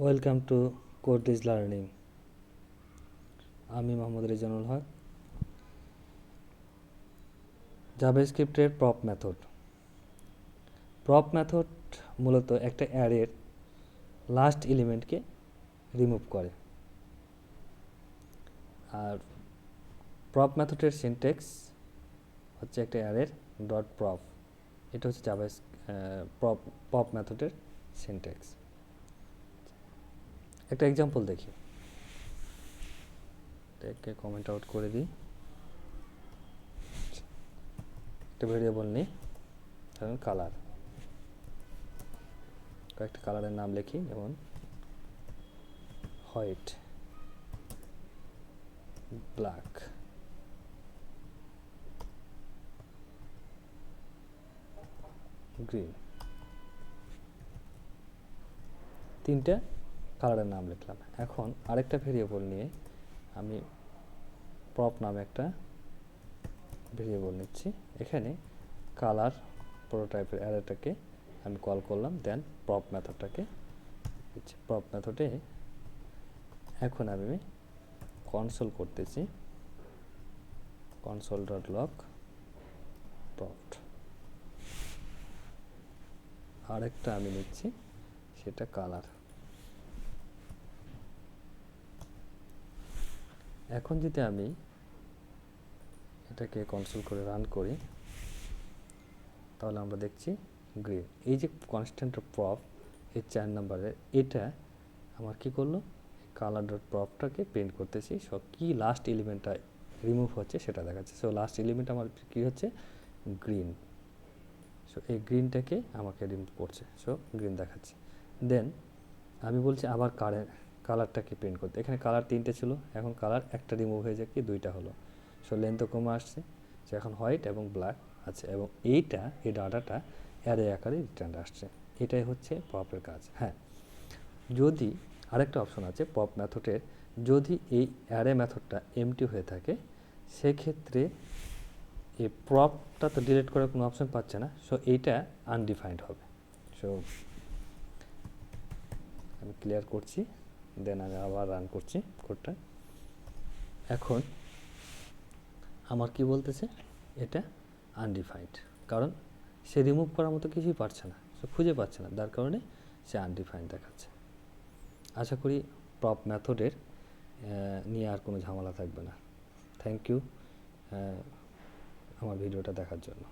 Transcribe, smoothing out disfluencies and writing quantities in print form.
Welcome to code is learning. আমি মোহাম্মদ রেজানুল হক। জাভাস্ক্রিপ্টের prop method মূলত একটা অ্যারের লাস্ট এলিমেন্টকে রিমুভ করে। আর প্রপ মেথডের সিনট্যাক্স হচ্ছে একটা অ্যারের ডট প্রপ। এটা হচ্ছে প্রপ মেথডের সিনট্যাক্স। একটা এক্সাম্পল দেখি, এটাকে কমেন্ট আউট করে দিই। একটা ভেরিয়েবল নিই, ধরুন কালার। কয়েকটা কালারের নাম লিখি, যেমন হোয়াইট, ব্ল্যাক, গ্রিন। তিনটা কালারের নাম লিখলাম। এখন আরেকটা ভেরিয়েবল নিয়ে আমি প্রপ নামে একটা ভেরিয়েবল নিচ্ছি। এখানে কালার প্রোটোটাইপের অ্যারেটাকে আমি কল করলাম, দেন প্রপ মেথডটাকে দিচ্ছি। প্রপ মেথডে এখন আমি কনসোল করতেছি, কনসোল ডট লগ প্রপড। আরেকটা আমি নিচ্ছি, সেটা কালার। এখন যদি আমি এটাকে কনসোল করে রান করি, তাহলে আমরা দেখছি গ্রিন। এই যে কনস্ট্যান্ট প্রপ, এই 4 নম্বরের, এটা আমার কি করলো, কালার ডট প্রপটাকে প্রিন্ট করতেছি। সো কি লাস্ট এলিমেন্টটা রিমুভ হচ্ছে সেটা দেখাচ্ছে। সো লাস্ট এলিমেন্ট আমার কি হচ্ছে, গ্রিন। সো এই গ্রিনটাকে আমাকে রিমুভ করছে, সো গ্রিন দেখাচ্ছে। দেন আমি বলছি আবার কালারটাকে প্রিন্ট করতে। এখানে কালার 3টে ছিল, এখন কালার একটা রিমুভ হয়ে যায়, কি 2টা হলো। সো লেন্থও কমে আসছে। সো এখন হোয়াইট এবং ব্ল্যাক আছে, এবং এই ডাটাটা অ্যারে আকারে রিটার্ন আসছে। এটাই হচ্ছে পপের কাজ। হ্যাঁ, যদি আরেকটা অপশন আছে পপ মেথডের, যদি এই অ্যারে মেথডটা এমটি হয়ে থাকে, সেক্ষেত্রে এই প্রপটা তো ডিলিট করার কোনো অপশন পাচ্ছে না। সো এইটা আনডিফাইন্ড হবে। সো আমি ক্লিয়ার করছি, দেন আমি আবার রান করছি কোডটা। এখন আমার কি বলতেছে, এটা আনডিফাইন্ড, কারণ সে রিমুভ করার মতো কিছুই পারছে না, সে খুঁজে পাচ্ছে না, যার কারণে সে আনডিফাইন্ড দেখাচ্ছে। আশা করি প্রপ মেথডের নিয়ে আর কোনো ঝামেলা থাকবে না। থ্যাংক ইউ আমার ভিডিওটা দেখার জন্য।